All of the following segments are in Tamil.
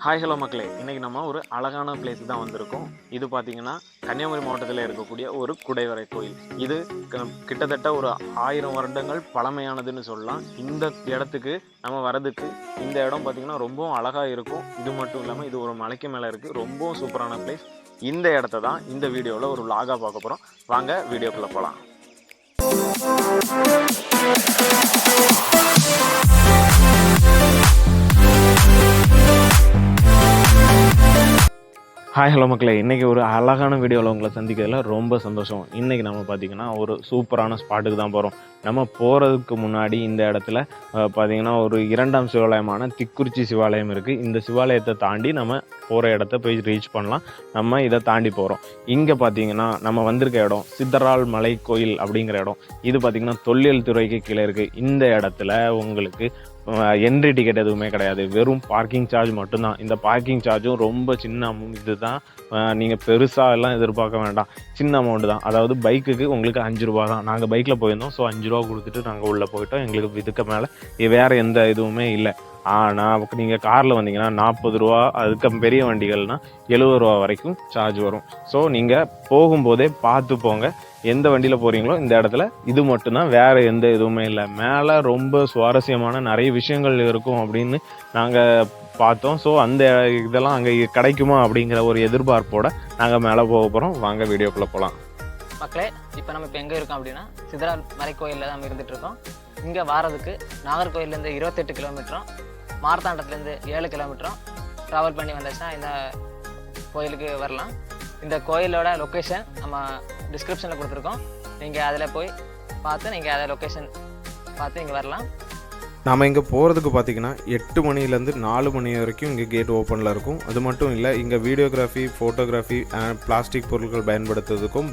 ஹாய் ஹலோ மக்களே, இன்றைக்கி நம்ம ஒரு அழகான பிளேஸ் தான் வந்திருக்கோம். இது பார்த்திங்கன்னா கன்னியாகுமரி மாவட்டத்தில் இருக்கக்கூடிய ஒரு குடைவரை கோயில். இது கிட்டத்தட்ட ஒரு 1000 வருடங்கள் பழமையானதுன்னு சொல்லலாம். இந்த இடத்துக்கு நம்ம வரதுக்கு இந்த இடம் பார்த்திங்கன்னா ரொம்பவும் அழகாக இருக்கும். இது மட்டும் இல்லாமல் இது ஒரு மலைக்கு மேலே இருக்குது. ரொம்பவும் சூப்பரான பிளேஸ். இந்த இடத்த தான் இந்த வீடியோவில் ஒரு vlog-ஆ பார்க்க போகிறோம். வாங்க வீடியோக்குள்ளே போகலாம். ஹாய் ஹலோ மக்களே, இன்றைக்கி ஒரு அழகான வீடியோவில் உங்களை சந்திக்கிறதுல ரொம்ப சந்தோஷம். இன்றைக்கி நம்ம பார்த்திங்கன்னா ஒரு சூப்பரான ஸ்பாட்டுக்கு தான் போகிறோம். நம்ம போகிறதுக்கு முன்னாடி இந்த இடத்துல பார்த்திங்கன்னா ஒரு 2ஆம் சிவாலயமான திக்குறிச்சி சிவாலயம் இருக்குது. இந்த சிவாலயத்தை தாண்டி நம்ம போகிற இடத்த போய் ரீச் பண்ணலாம். நம்ம இதை தாண்டி போகிறோம். இங்கே பார்த்திங்கன்னா நம்ம வந்திருக்க இடம் சித்தரால் மலை கோயில் அப்படிங்கிற இடம். இது பார்த்திங்கன்னா தொல்லியல் துறைக்கு கீழே இருக்குது. இந்த இடத்துல உங்களுக்கு என்ட்ரி டிக்கெட் எதுவுமே கிடையாது. வெறும் பார்க்கிங் சார்ஜ் மட்டும்தான். இந்த பார்க்கிங் சார்ஜும் ரொம்ப சின்ன அமௌண்ட். இது தான் நீங்கள் பெருசாக எல்லாம் எதிர்பார்க்க வேண்டாம். சின்ன அமௌண்ட் தான். அதாவது பைக்குக்கு உங்களுக்கு 5 ரூபா தான். நாங்கள் பைக்கில் போயிருந்தோம். ஸோ 5 ரூபா கொடுத்துட்டு நாங்கள் உள்ளே போயிட்டோம். எங்களுக்கு இதுக்கு மேலே வேறு எந்த இதுவுமே இல்லை. ஆனால் நீங்கள் காரில் வந்தீங்கன்னா 40 ரூபா, அதுக்கு பெரிய வண்டிகள்னால் 70 ரூபா வரைக்கும் சார்ஜ் வரும். ஸோ நீங்கள் போகும்போதே பார்த்து போங்க. எந்த வண்டியில் போகிறீங்களோ இந்த இடத்துல இது மட்டும்தான், வேறு எந்த இதுவுமே இல்லை. மேலே ரொம்ப சுவாரஸ்யமான நிறைய விஷயங்கள் இருக்கும் அப்படின்னு நாங்கள் பார்த்தோம். ஸோ அந்த இதெல்லாம் அங்கே கிடைக்குமா அப்படிங்கிற ஒரு எதிர்பார்ப்போடு நாங்கள் மேலே போக போகிறோம். வாங்க வீடியோக்குள்ளே போகலாம். மக்களே, இப்போ நம்ம இப்போ எங்கே இருக்கோம் அப்படின்னா சித்தரால் மலை கோயிலில் தான் இருந்துகிட்டு இருக்கோம். இங்கே வாரதுக்கு நாகர்கோயிலேருந்து 28 கிலோமீட்டரும், மார்த்தாண்டத்துலேருந்து 7 கிலோமீட்டரும் ட்ராவல் பண்ணி வந்தாச்சுன்னா இந்த கோயிலுக்கு வரலாம். இந்த கோயிலோட லொக்கேஷன் நம்ம டிஸ்கிரிப்ஷனில் கொடுத்துருக்கோம். நீங்கள் அதில் போய் பார்த்து நீங்கள் அதை லொக்கேஷன் பார்த்து இங்கே வரலாம். நாம் இங்கே போகிறதுக்கு பார்த்திங்கன்னா 8 மணிலேருந்து 4 மணி வரைக்கும் இங்கே கேட் ஓப்பனில் இருக்கும். அது மட்டும் இல்லை, இங்கே வீடியோகிராஃபி, ஃபோட்டோகிராஃபி, பிளாஸ்டிக் பொருட்கள் பயன்படுத்துறதுக்கும்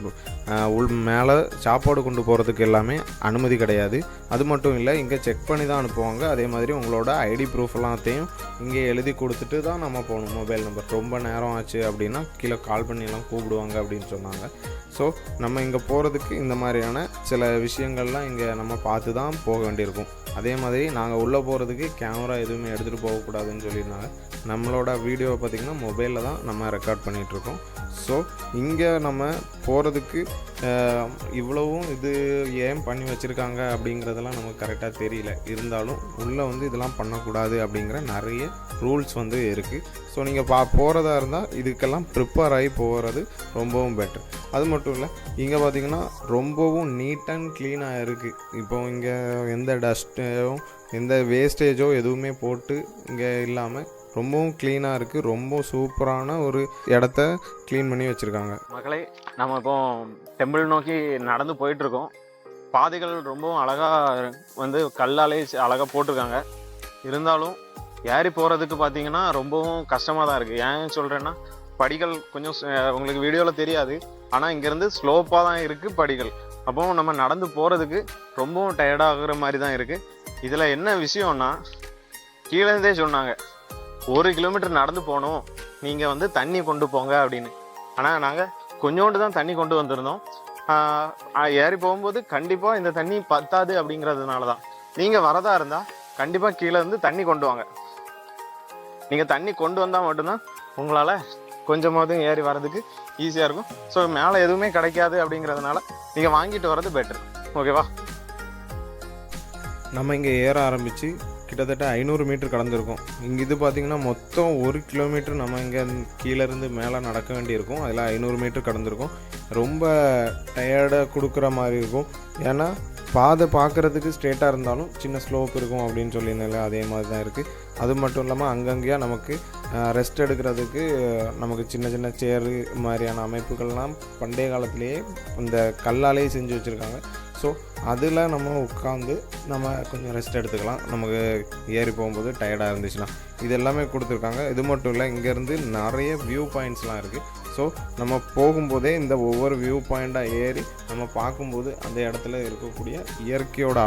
மேலே சாப்பாடு கொண்டு போகிறதுக்கு எல்லாமே அனுமதி கிடையாது. அது மட்டும் இல்லை, இங்கே செக் பண்ணி தான் அனுப்புவாங்க. அதே மாதிரி உங்களோட ஐடி ப்ரூஃப் எல்லாத்தையும் இங்கே எழுதி கொடுத்துட்டு தான் நம்ம போகணும். மொபைல் நம்பர் ரொம்ப நேரம் ஆச்சு அப்படின்னா கீழே கால் பண்ணிலாம் கூப்பிடுவாங்க அப்படின்னு சொன்னாங்க. ஸோ நம்ம இங்கே போகிறதுக்கு இந்த மாதிரியான சில விஷயங்கள்லாம் இங்கே நம்ம பார்த்து தான் போக வேண்டியிருக்கும். அதே மாதிரி நாங்கள் உள்ளே போகிறதுக்கு கேமரா எதுவுமே எடுத்துகிட்டு போகக்கூடாதுன்னு சொல்லியிருந்தாங்க. நம்மளோட வீடியோவை பார்த்திங்கன்னா மொபைலில் தான் நம்ம ரெக்கார்ட் பண்ணிகிட்ருக்கோம். ஸோ இங்கே நம்ம போகிறதுக்கு இவ்வளவும் இது ஏன் பண்ணி வச்சுருக்காங்க அப்படிங்கிறதெல்லாம் நமக்கு கரெக்டாக தெரியல. இருந்தாலும் உள்ளே இதெல்லாம் பண்ணக்கூடாது அப்படிங்கிற நிறைய ரூல்ஸ் இருக்குது. ஸோ நீங்கள் போகிறதா இருந்தால் இதுக்கெல்லாம் ப்ரிப்பேர் ஆகி போகிறது ரொம்பவும் பெட்டர். அது மட்டும் இல்லை, இங்கே பார்த்திங்கன்னா ரொம்பவும் நீட் அண்ட் க்ளீனாக இருக்குது. இப்போ இங்கே எந்த டஸ்ட்டோ எந்த வேஸ்டேஜோ எதுவுமே போட்டு இங்கே இல்லாமல் ரொம்பவும் க்ளீனாக இருக்குது. ரொம்ப சூப்பரான ஒரு இடத்த க்ளீன் பண்ணி வச்சுருக்காங்க. மகளே, நம்ம இப்போ டெம்பிள் நோக்கி நடந்து போயிட்டுருக்கோம். பாதைகள் ரொம்பவும் அழகாக கல்லாலே அழகாக போட்டிருக்காங்க. இருந்தாலும் ஏறி போகிறதுக்கு பார்த்தீங்கன்னா ரொம்பவும் கஷ்டமாக தான் இருக்குது. ஏன் சொல்கிறேன்னா, படிகள் கொஞ்சம் உங்களுக்கு வீடியோவில் தெரியாது, ஆனால் இங்கேருந்து ஸ்லோப்பாக தான் இருக்குது படிகள். அப்போ நம்ம நடந்து போகிறதுக்கு ரொம்பவும் டயர்டாகிற மாதிரி தான் இருக்குது. இதில் என்ன விஷயம்னா, கீழேருந்தே சொன்னாங்க 1 கிலோமீட்டர் நடந்து போகணும், நீங்கள் தண்ணி கொண்டு போங்க அப்படின்னு. ஆனால் நாங்கள் கொஞ்சோண்டு தான் தண்ணி கொண்டு வந்திருந்தோம். ஏறி போகும்போது கண்டிப்பாக இந்த தண்ணி பத்தாது அப்படிங்கிறதுனால தான். நீங்கள் வரதா இருந்தால் கண்டிப்பாக கீழே இருந்து தண்ணி கொண்டு வாங்க. நீங்கள் தண்ணி கொண்டு வந்தால் மட்டும்தான் உங்களால் கொஞ்சமாவது ஏறி வர்றதுக்கு ஈஸியாக இருக்கும். ஸோ மேலே எதுவுமே கிடைக்காது அப்படிங்கிறதுனால நீங்கள் வாங்கிட்டு வர்றது பெட்ரு. ஓகேவா? நம்ம இங்கே ஏற ஆரம்பித்து கிட்டத்தட்ட 500 மீட்டர் கடந்திருக்கோம். இங்கே இது பார்த்திங்கன்னா மொத்தம் 1 கிலோமீட்டர் நம்ம இங்கே கீழேருந்து மேலே நடக்க வேண்டியிருக்கும். அதில் 500 மீட்டர் கடந்திருக்கோம். ரொம்ப டயர்டாக கொடுக்குற மாதிரி இருக்கும். ஏன்னா பாதை பார்க்குறதுக்கு ஸ்ட்ரெயிட்டாக இருந்தாலும் சின்ன ஸ்லோப் இருக்கும் அப்படின்னு சொல்லியிருந்தால அதே மாதிரி தான் இருக்குது. அது மட்டும் இல்லாமல் அங்கங்கேயா நமக்கு ரெஸ்ட் எடுக்கிறதுக்கு நமக்கு சின்ன சின்ன சேரு மாதிரியான அமைப்புகள்லாம் பண்டைய காலத்திலேயே இந்த கல்லாலேயே செஞ்சு வச்சுருக்காங்க. ஸோ அதில் நம்ம உட்காந்து நம்ம கொஞ்சம் ரெஸ்ட் எடுத்துக்கலாம், நமக்கு ஏறி போகும்போது டயர்டாக இருந்துச்சுன்னா. இது எல்லாமே கொடுத்துருக்காங்க. இது மட்டும் இல்லை, இங்கேருந்து நிறைய வியூ பாயிண்ட்ஸ்லாம் இருக்குது. ஸோ நம்ம போகும்போதே இந்த ஒவ்வொரு வியூ பாயிண்ட்டாக ஏறி நம்ம பார்க்கும்போது அந்த இடத்துல இருக்கக்கூடிய இயற்கையோட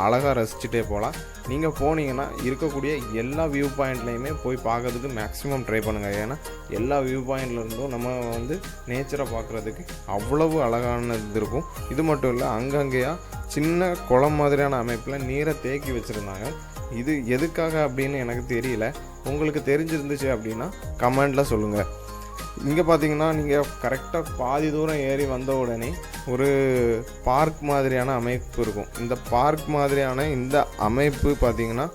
அழகாக ரசிச்சுட்டே போகலாம். நீங்கள் போனீங்கன்னா இருக்கக்கூடிய எல்லா வியூ பாயிண்ட்லேயுமே போய் பார்க்கறதுக்கு மேக்ஸிமம் ட்ரை பண்ணுங்கள். ஏன்னா எல்லா வியூ பாயிண்ட்லேருந்தும் நம்ம நேச்சரை பார்க்குறதுக்கு அவ்வளவு அழகானது இருக்கும். இது மட்டும் இல்லை, அங்கங்கேயா சின்ன குளம் மாதிரியான அமைப்பில் நீரை தேக்கி வச்சுருந்தாங்க. இது எதுக்காக அப்படின்னு எனக்கு தெரியல. உங்களுக்கு தெரிஞ்சிருந்துச்சு அப்படின்னா கமெண்டில் சொல்லுங்கள். இங்கே பார்த்தீங்கன்னா நீங்கள் கரெக்டாக பாதி தூரம் ஏறி வந்த உடனே ஒரு பார்க் மாதிரியான அமைப்பு இருக்கும். இந்த பார்க் மாதிரியான இந்த அமைப்பு பார்த்திங்கன்னா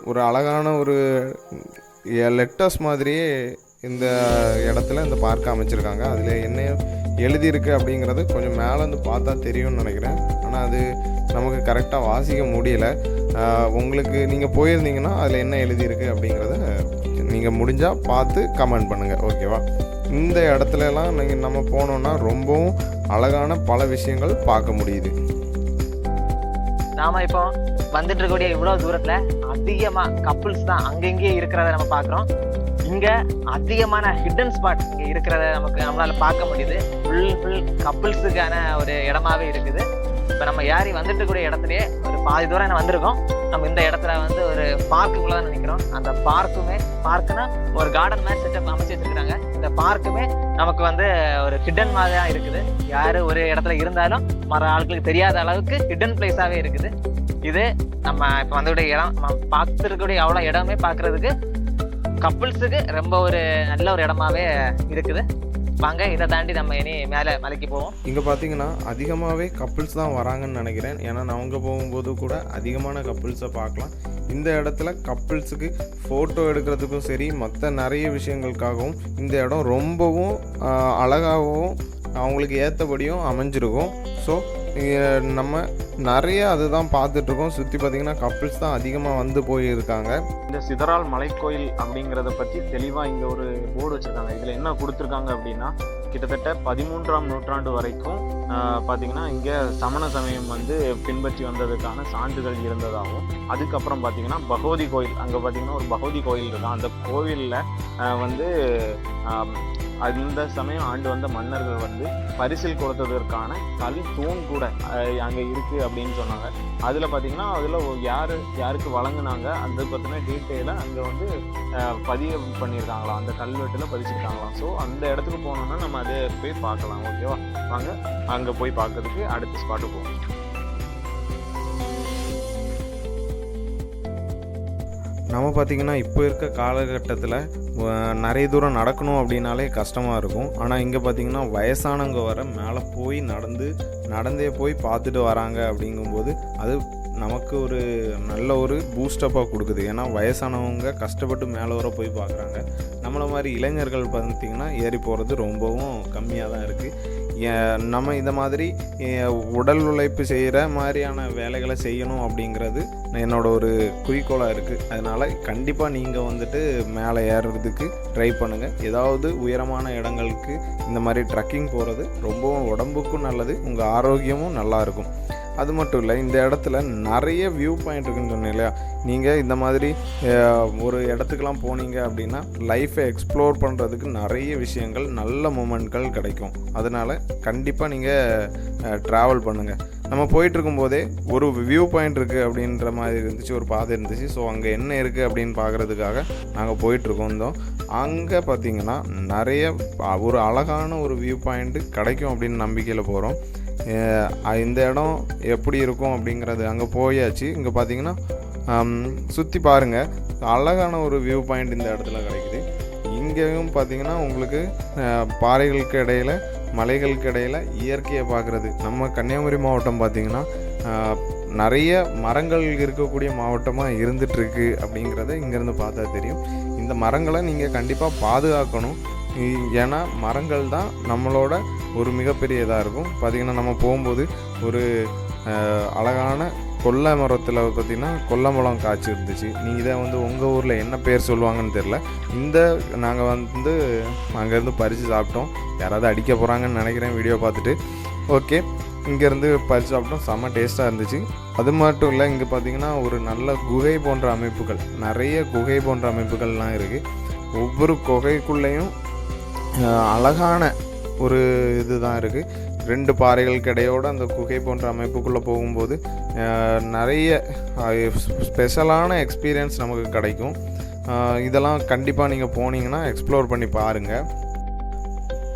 ஒரு அழகான ஒரு லெட்டர்ஸ் மாதிரியே இந்த இடத்துல இந்த பார்க்கை அமைச்சிருக்காங்க. அதில் என்ன எழுதியிருக்கு அப்படிங்கிறது கொஞ்சம் மேலேருந்து பார்த்தா தெரியும்னு நினைக்கிறேன். ஆனால் அது நமக்கு கரெக்டாக வாசிக்க முடியலை. உங்களுக்கு நீங்கள் போயிருந்தீங்கன்னா அதில் என்ன எழுதியிருக்கு அப்படிங்கிறத நீங்கள் முடிஞ்சால் பார்த்து கமெண்ட் பண்ணுங்கள், ஓகேவா? இந்த இடத்துலலாம் நம்ம போனோன்னா ரொம்பவும் அழகான பல விஷயங்கள் பார்க்க முடியுது. நாம இப்போ வந்துட்டு இருக்கக்கூடிய இவ்வளோ தூரத்தில் அதிகமாக கப்புள்ஸ் தான் அங்கங்கே இருக்கிறத நம்ம பார்க்குறோம். இங்கே அதிகமான ஹிடன் ஸ்பாட் இங்கே இருக்கிறத நம்மளால் பார்க்க முடியுது. ஃபுல் கப்புள்ஸுக்கான ஒரு இடமாவே இருக்குது. இப்போ நம்ம ஏறி வந்துட்டு இருக்கக்கூடிய இடத்துலையே ஒரு பாதி தூரம் வந்திருக்கோம். நம்ம இந்த இடத்துல வந்து ஒரு பார்க்குக்குள்ளே தான் நினைக்கிறோம். அந்த பார்க்குனா ஒரு கார்டன் மாதிரி செட்டப் அமைச்சு வச்சுருக்காங்க. இந்த பார்க்குமே நமக்கு வந்து ஒரு ஹிடன் மாதிரி தான் இருக்குது. யார் ஒரு இடத்துல இருந்தாலும் மற்ற ஆட்களுக்கு தெரியாத அளவுக்கு ஹிடன் பிளேஸாகவே இருக்குது. இது நம்ம இப்போ வந்துடைய இடம், நம்ம பார்த்துருக்கக்கூடிய அவ்வளோ இடமே பார்க்குறதுக்கு கப்புள்ஸுக்கு ரொம்ப ஒரு நல்ல ஒரு இடமாவே இருக்குது. வாங்க இதை தாண்டி நம்ம இனி மேலே மலைக்கு போவோம். இங்கே பார்த்தீங்கன்னா அதிகமாகவே கப்புள்ஸ் தான் வராங்கன்னு நினைக்கிறேன். ஏன்னா நான் அங்கே போகும்போது கூட அதிகமான கப்புள்ஸை பார்க்கலாம். இந்த இடத்துல கப்புள்ஸுக்கு ஃபோட்டோ எடுக்கிறதுக்கும் சரி, மற்ற நிறைய விஷயங்களுக்காகவும் இந்த இடம் ரொம்பவும் அழகாகவும் அவங்களுக்கு ஏற்றபடியும் அமைஞ்சிருக்கும். ஸோ நம்ம நிறைய அதுதான் பார்த்துட்ருக்கோம். சுற்றி பார்த்திங்கன்னா கப்புள்ஸ் தான் அதிகமாக வந்து போயிருக்காங்க. இந்த சிதறால் மலைக்கோயில் அப்படிங்கிறத பற்றி தெளிவாக இங்கே ஒரு போர்டு வச்சுருக்காங்க. இதில் என்ன கொடுத்துருக்காங்க அப்படின்னா, கிட்டத்தட்ட 13ஆம் நூற்றாண்டு வரைக்கும் பார்த்திங்கன்னா இங்கே சமண சமயம் வந்து பின்பற்றி வந்ததுக்கான சான்றுகள் இருந்ததாகவும், அதுக்கப்புறம் பார்த்திங்கன்னா பகவதி கோயில், அங்கே பார்த்திங்கன்னா ஒரு பகவதி கோயில் இருக்கும். அந்த கோவிலில் வந்து அந்த சமயம் ஆண்டு வந்த மன்னர்கள் வந்து பரிசில் கொடுத்ததற்கான கல் தூண் கூட அங்கே இருக்குது அப்படின்னு சொன்னாங்க. அதில் பார்த்திங்கன்னா அதில் யாருக்கு வழங்கினாங்க அந்த பற்றின டீட்டெயிலாக அங்கே வந்து பதிவு பண்ணியிருக்காங்களாம், அந்த கல்வெட்டில் பதிச்சிருக்காங்களாம். ஸோ அந்த இடத்துக்கு போனோன்னா நம்ம அதை போய் பார்க்கலாம், ஓகேவா? வாங்க அங்கே போய் பார்க்கறதுக்கு அடுத்த ஸ்பாட்டு போவோம். நம்ம பார்த்திங்கன்னா இப்போ இருக்க காலகட்டத்தில் நிறைய தூரம் நடக்கணும் அப்படின்னாலே கஷ்டமாக இருக்கும். ஆனால் இங்கே பார்த்திங்கன்னா வயசானவங்க வர மேலே போய் நடந்தே போய் பார்த்துட்டு வராங்க. அப்படிங்கும்போது அது நமக்கு ஒரு நல்ல ஒரு பூஸ்டப்பாக கொடுக்குது. ஏன்னா வயசானவங்க கஷ்டப்பட்டு மேலே வர போய் பார்க்குறாங்க. நம்மளை மாதிரி இளைஞர்கள் பார்த்திங்கன்னா ஏறி போகிறது ரொம்பவும் கம்மியாக தான் இருக்குது. நம்ம இந்த மாதிரி உடல் உழைப்பு செய்கிற மாதிரியான வேலைகளை செய்யணும் அப்படிங்கிறது என்னோட ஒரு குறிக்கோளாக இருக்குது. அதனால் கண்டிப்பாக நீங்கள் வந்துட்டு மேலே ஏறுறதுக்கு ட்ரை பண்ணுங்கள். ஏதாவது உயரமான இடங்களுக்கு இந்த மாதிரி ட்ரக்கிங் போகிறது ரொம்பவும் உடம்புக்கும் நல்லது, உங்கள் ஆரோக்கியமும் நல்லாயிருக்கும். அது மட்டும் இல்லை, இந்த இடத்துல நிறைய வியூ பாயிண்ட் இருக்குன்னு சொன்னேன் இல்லையா? நீங்கள் இந்த மாதிரி ஒரு இடத்துக்கெலாம் போனீங்க அப்படின்னா லைஃப்பை எக்ஸ்ப்ளோர் பண்ணுறதுக்கு நிறைய விஷயங்கள், நல்ல மூமெண்ட்கள் கிடைக்கும். அதனால் கண்டிப்பாக நீங்கள் ட்ராவல் பண்ணுங்கள். நம்ம போயிட்டுருக்கும்போதே ஒரு வியூ பாயிண்ட் இருக்குது அப்படின்ற மாதிரி இருந்துச்சு, ஒரு பாதை இருந்துச்சு. ஸோ அங்கே என்ன இருக்குது அப்படின்னு பார்க்குறதுக்காக நாங்கள் போயிட்டுருக்கோம். அங்கே பார்த்திங்கன்னா நிறைய ஒரு அழகான ஒரு வியூ பாயிண்ட்டு கிடைக்கும் அப்படின்னு நம்பிக்கையில் போகிறோம். இந்த இடம் எப்படி இருக்கும் அப்படிங்கிறது அங்கே போயாச்சு. இங்கே பார்த்தீங்கன்னா சுற்றி பாருங்கள், அழகான ஒரு வியூ பாயிண்ட் இந்த இடத்துல கிடைக்குது. இங்கேயும் பார்த்தீங்கன்னா உங்களுக்கு பாறைகளுக்கு இடையில், மலைகளுக்கு இடையில் இயற்கையை பார்க்குறது. நம்ம கன்னியாகுமரி மாவட்டம் பார்த்திங்கன்னா நிறைய மரங்கள் இருக்கக்கூடிய மாவட்டமாக இருந்துகிட்ருக்கு அப்படிங்கிறத இங்கேருந்து பார்த்தா தெரியும். இந்த மரங்களை நீங்கள் கண்டிப்பாக பாதுகாக்கணும். ஏன்னா மரங்கள் தான் நம்மளோட ஒரு மிகப்பெரிய இதாக இருக்கும். பார்த்திங்கன்னா நம்ம போகும்போது ஒரு அழகான கொல்லை மரத்தில் பார்த்திங்கன்னா கொல்லம்பழம் காய்ச்சி இருந்துச்சு. நீங்கள் இதை வந்து உங்கள் ஊரில் என்ன பேர் சொல்லுவாங்கன்னு தெரில. நாங்கள் வந்து அங்கேருந்து பறித்து சாப்பிட்டோம். யாராவது அடிக்க போகிறாங்கன்னு நினைக்கிறேன் வீடியோ பார்த்துட்டு. ஓகே, இங்கேருந்து பறித்து சாப்பிட்டோம், செம்ம டேஸ்ட்டாக இருந்துச்சு. அது மட்டும் இல்லை, இங்கே பார்த்திங்கன்னா ஒரு நல்ல குகை போன்ற அமைப்புகள், நிறைய குகை போன்ற அமைப்புகள்லாம் இருக்குது. ஒவ்வொரு குகைக்குள்ளேயும் அழகான ஒரு இது தான் இருக்குது. 2 பாறைகளுக்கு இடையோடு அந்த குகை போன்ற அமைப்புக்குள்ளே போகும்போது நிறைய ஸ்பெஷலான எக்ஸ்பீரியன்ஸ் நமக்கு கிடைக்கும். இதெல்லாம் கண்டிப்பாக நீங்கள் போனீங்கன்னா எக்ஸ்ப்ளோர் பண்ணி பாருங்கள்.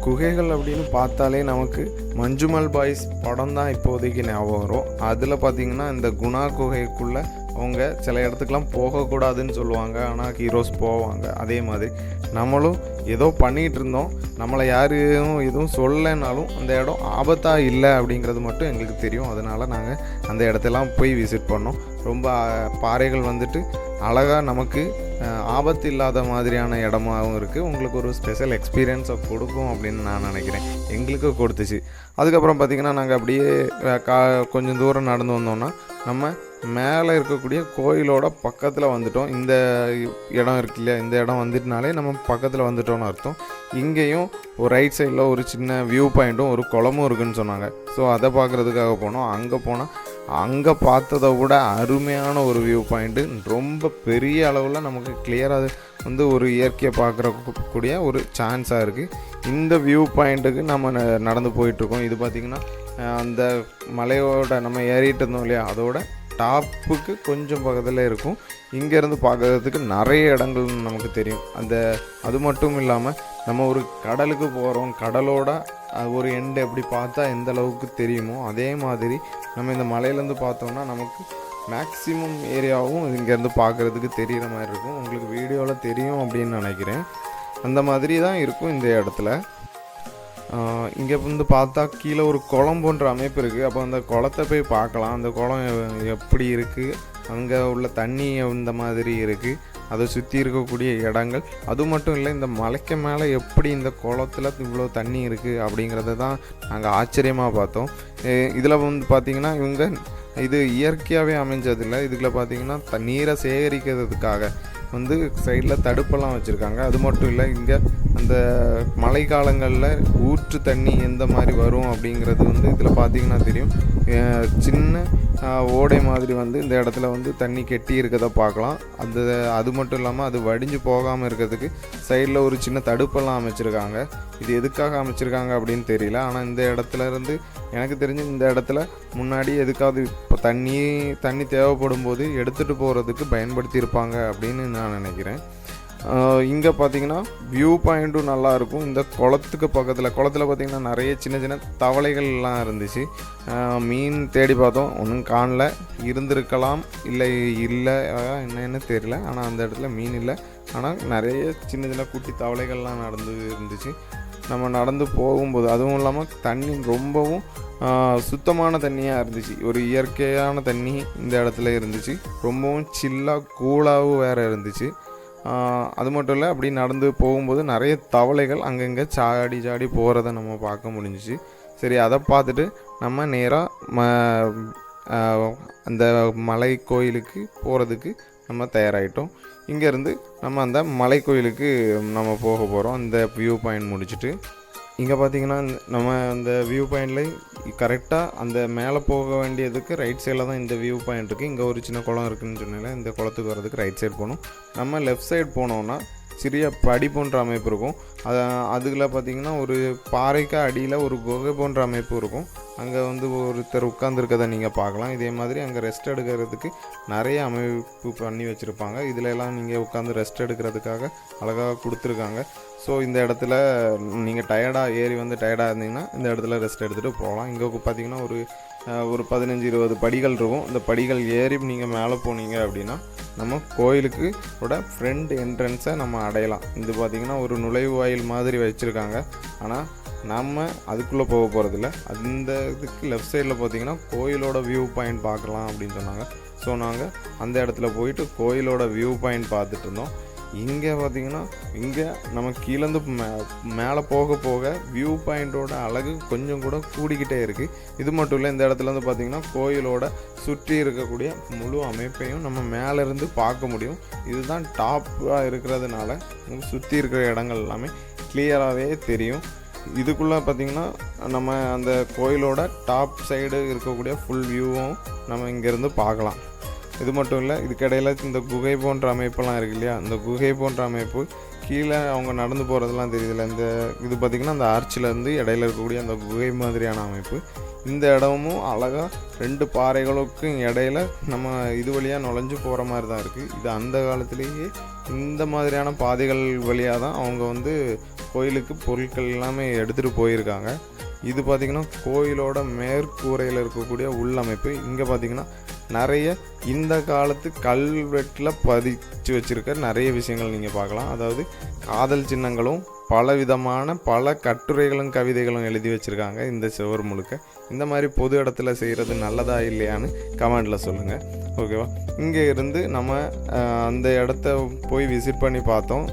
குகைகள் அப்படின்னு பார்த்தாலே நமக்கு மஞ்சுமல் பாய்ஸ் படம் தான் இப்போதைக்கு ஞாபகம் வரும். அதில் பார்த்திங்கன்னா இந்த குணா குகைக்குள்ளே அவங்க சில இடத்துக்குலாம் போகக்கூடாதுன்னு சொல்லுவாங்க, ஆனால் ஹீரோஸ் போவாங்க. அதே மாதிரி நம்மளும் ஏதோ பண்ணிகிட்டு இருந்தோம், நம்மளை யாரும் எதுவும் சொல்லலைனாலும் அந்த இடம் ஆபத்தாக இல்லை அப்படிங்கிறது மட்டும் எங்களுக்கு தெரியும். அதனால் நாங்கள் அந்த இடத்தெல்லாம் போய் விசிட் பண்ணோம். ரொம்ப பாறைகள் வந்துட்டு அழகாக நமக்கு ஆபத்து இல்லாத மாதிரியான இடமாகவும் இருக்குது. உங்களுக்கு ஒரு ஸ்பெஷல் எக்ஸ்பீரியன்ஸை கொடுக்கும் அப்படின்னு நான் நினைக்கிறேன். எங்களுக்கு கொடுத்துச்சு. அதுக்கப்புறம் பார்த்திங்கன்னா நாங்கள் அப்படியே கொஞ்சம் தூரம் நடந்து வந்தோம்னா நம்ம மேலே இருக்கக்கூடிய கோயிலோட பக்கத்தில் வந்துட்டோம். இந்த இடம் இருக்கு இல்லையா, இந்த இடம் வந்துட்டுனாலே நம்ம பக்கத்தில் வந்துட்டோம்னு அர்த்தம். இங்கேயும் ஒரு ரைட் சைடில் ஒரு சின்ன வியூ பாயிண்ட்டும் ஒரு குளமும் இருக்குதுன்னு சொன்னாங்க. ஸோ அதை பார்க்குறதுக்காக போனோம். அங்கே போனால் அங்கே பார்த்ததை விட அருமையான ஒரு வியூ பாயிண்ட்டு, ரொம்ப பெரிய அளவில் நமக்கு கிளியராக வந்து ஒரு இயற்கையை பார்க்குறக்கூடிய ஒரு சான்ஸாக இருக்குது. இந்த வியூ பாயிண்ட்டுக்கு நம்ம நடந்து போயிட்டுருக்கோம். இது பார்த்திங்கன்னா அந்த மலையோட நம்ம ஏறிட்டு இருந்தோம் இல்லையா, அதோட டாப்புக்கு கொஞ்சம் பக்கத்தில் இருக்கும். இங்கேருந்து பார்க்குறதுக்கு நிறைய இடங்கள் நமக்கு தெரியும். அது மட்டும் இல்லாமல் நம்ம ஒரு கடலுக்கு போகிறோம், கடலோட ஒரு எண்டு எப்படி பார்த்தா எந்த அளவுக்கு தெரியுமோ அதே மாதிரி நம்ம இந்த மலையிலேருந்து பார்த்தோம்னா நமக்கு மேக்ஸிமம் ஏரியாவும் இங்கேருந்து பார்க்குறதுக்கு தெரிகிற மாதிரி இருக்கும். உங்களுக்கு வீடியோவில் தெரியும் அப்படின்னு நினைக்கிறேன். அந்த மாதிரி தான் இருக்கும் இந்த இடத்துல. இங்கே வந்து பார்த்தா கீழே ஒரு குளம் போன்ற அமைப்பு இருக்குது. அப்போ அந்த குளத்தை போய் பார்க்கலாம். அந்த குளம் எப்படி இருக்குது, அங்கே உள்ள தண்ணி இந்த மாதிரி இருக்குது, அதை சுற்றி இருக்கக்கூடிய இடங்கள். அது மட்டும் இல்லை, இந்த மலைக்கு மேலே எப்படி இந்த குளத்தில் இவ்வளோ தண்ணி இருக்குது அப்படிங்கிறத தான் நாங்கள் ஆச்சரியமாக பார்த்தோம். இதில் வந்து பார்த்திங்கன்னா இவங்க இது இயற்கையாகவே அமைஞ்சதில்லை. இதுக்குள்ள பார்த்திங்கன்னா நீரை சேகரிக்கிறதுக்காக வந்து சைடில் தடுப்பெல்லாம் வச்சுருக்காங்க. அது மட்டும் இல்லை, இங்கே அந்த மழை காலங்களில் ஊற்று தண்ணி எந்த மாதிரி வரும் அப்படிங்கிறது வந்து இதில் பார்த்திங்கன்னா தெரியும். சின்ன ஓடை மாதிரி வந்து இந்த இடத்துல வந்து தண்ணி கெட்டி இருக்கிறத பார்க்கலாம். அது மட்டும் இல்லாமல் அது வடிஞ்சு போகாமல் இருக்கிறதுக்கு சைடில் ஒரு சின்ன தடுப்பெல்லாம் அமைச்சிருக்காங்க. இது எதுக்காக அமைச்சிருக்காங்க அப்படின்னு தெரியல. ஆனால் இந்த இடத்துல இருந்து எனக்கு தெரிஞ்சு இந்த இடத்துல முன்னாடி எதுக்காவது இப்போ தண்ணி தேவைப்படும் போது எடுத்துகிட்டு போகிறதுக்கு பயன்படுத்தியிருப்பாங்க அப்படின்னு நான் நினைக்கிறேன். இங்கே பார்த்தீங்கன்னா வியூ பாயிண்ட்டும் நல்லாயிருக்கும். இந்த குளத்துக்கு பக்கத்தில் பார்த்திங்கன்னா நிறைய சின்ன சின்ன தவளைகள்லாம் இருந்துச்சு. மீன் தேடி பார்த்தோம், ஒன்றும் காணல. இருந்திருக்கலாம், இல்லை என்னன்னு தெரியல. ஆனால் அந்த இடத்துல மீன் இல்லை. ஆனால் நிறைய சின்ன சின்ன குட்டி தவளைகள்லாம் இருந்துச்சு. நம்ம நடந்து போகும்போது அதுவும் இல்லாமல் தண்ணி ரொம்பவும் சுத்தமான தண்ணியாக இருந்துச்சு. ஒரு இயற்கையான தண்ணி இந்த இடத்துல இருந்துச்சு. ரொம்பவும் சில்லாக கூலாகவும் வேறு இருந்துச்சு. அது மட்டும் இல்லை, அப்படி நடந்து போகும்போது நிறைய தவளைகள் அங்கங்கே சாடி போகிறத நம்ம பார்க்க முடிஞ்சிச்சு. சரி, அதை பார்த்துட்டு நம்ம நேராக அந்த மலை கோயிலுக்கு போகிறதுக்கு நம்ம தயாராகிட்டோம். இங்கேருந்து நம்ம அந்த மலை கோயிலுக்கு நம்ம போக போகிறோம். இந்த வியூ பாயிண்ட் முடிச்சுட்டு இங்கே பார்த்திங்கன்னா நம்ம அந்த வியூ பாயிண்ட்லேயும் கரெக்டாக அந்த மேலே போக வேண்டியதுக்கு ரைட் சைடில் தான் இந்த வியூ பாயிண்ட் இருக்குது. இங்கே ஒரு சின்ன குளம் இருக்குதுன்னு சொன்னால இந்த குளத்துக்கு வர்றதுக்கு ரைட் சைடு போகணும். நம்ம லெஃப்ட் சைடு போனோம்னா சிறிய படி போன்ற அமைப்பு இருக்கும். அதுக்குள்ள பார்த்திங்கன்னா ஒரு பாறைக்கு அடியில் ஒரு குகை போன்ற அமைப்பு இருக்கும். அங்கே வந்து ஒருத்தர் உட்காந்துருக்கதை நீங்கள் பார்க்கலாம். இதே மாதிரி அங்கே ரெஸ்ட் எடுக்கிறதுக்கு நிறைய அமைப்பு பண்ணி வச்சுருப்பாங்க. இதில் எல்லாம் நீங்கள் உட்காந்து ரெஸ்ட் எடுக்கிறதுக்காக அழகாக கொடுத்துருக்காங்க. ஸோ இந்த இடத்துல நீங்கள் ஏறி வந்து டயர்டாக இருந்தீங்கன்னா இந்த இடத்துல ரெஸ்ட் எடுத்துகிட்டு போகலாம். இங்கே பார்த்திங்கன்னா ஒரு 15-20 படிகள் இருக்கும். இந்த படிகள் ஏறி நீங்கள் மேலே போனீங்க அப்படின்னா நம்ம கோயிலுக்கு ஃப்ரண்ட் என்ட்ரன்ஸை நம்ம அடையலாம். இது பார்த்திங்கன்னா ஒரு நுழைவாயில் மாதிரி வச்சுருக்காங்க. ஆனால் நம்ம அதுக்குள்ளே போக போகிறதில்ல. அந்த இதுக்கு லெஃப்ட் சைடில் பார்த்திங்கன்னா கோயிலோட வியூ பாயிண்ட் பார்க்கலாம் அப்படின்னு சொன்னாங்க. ஸோ நாங்கள் அந்த இடத்துல போயிட்டு கோயிலோட வியூ பாயிண்ட் பார்த்துட்டு இருந்தோம். இங்கே பார்த்திங்கன்னா இங்கே நம்ம கீழேருந்து மேலே போக வியூ பாயிண்ட்டோட அழகு கொஞ்சம் கூட கூடிக்கிட்டே இருக்குது. இது மட்டும் இல்லை, இந்த இடத்துலேருந்து பார்த்திங்கன்னா கோயிலோட சுற்றி இருக்கக்கூடிய முழு அமைப்பையும் நம்ம மேலேருந்து பார்க்க முடியும். இதுதான் டாப்பாக இருக்கிறதுனால நமக்கு சுற்றி இருக்கிற இடங்கள் எல்லாமே கிளியராகவே தெரியும். இதுக்குள்ளே பார்த்திங்கன்னா நம்ம அந்த கோயிலோட டாப் சைடு இருக்கக்கூடிய ஃபுல் வியூவும் நம்ம இங்கேருந்து பார்க்கலாம். இது மட்டும் இல்லை, இதுக்கிடையில் இந்த குகை போன்ற அமைப்பெல்லாம் இருக்கு இல்லையா, இந்த குகை போன்ற அமைப்பு கீழே அவங்க நடந்து போகிறதுலாம் தெரியுதுல்ல. இது பார்த்திங்கன்னா அந்த ஆர்ச்சிலேருந்து இடையில இருக்கக்கூடிய அந்த குகை மாதிரியான அமைப்பு. இந்த இடமும் அழகாக 2 பாறைகளுக்கும் இடையில நம்ம இது வழியாக நுழைஞ்சு போகிற மாதிரி தான் இருக்குது. இது அந்த காலத்திலேயே இந்த மாதிரியான பாதைகள் வழியாக தான் அவங்க வந்து கோயிலுக்கு பொருட்கள் எல்லாமே எடுத்துகிட்டு போயிருக்காங்க. இது பார்த்திங்கன்னா கோயிலோட மேற்கூரையில் இருக்கக்கூடிய உள்ளமைப்பு. இங்கே பார்த்திங்கன்னா நிறைய இந்த காலத்து கல்வெட்டில் பதிச்சு வச்சுருக்க நிறைய விஷயங்கள் நீங்கள் பார்க்கலாம். அதாவது காதல் சின்னங்களும் பலவிதமான பல கட்டுரைகளும் கவிதைகளும் எழுதி வச்சுருக்காங்க இந்த சுவர் முழுக்க. இந்த மாதிரி பொது இடத்துல செய்கிறது நல்லதா இல்லையான்னு கமெண்டில் சொல்லுங்கள். ஓகேவா? இங்கே இருந்து நம்ம அந்த இடத்த போய் விசிட் பண்ணி பார்த்தோம்.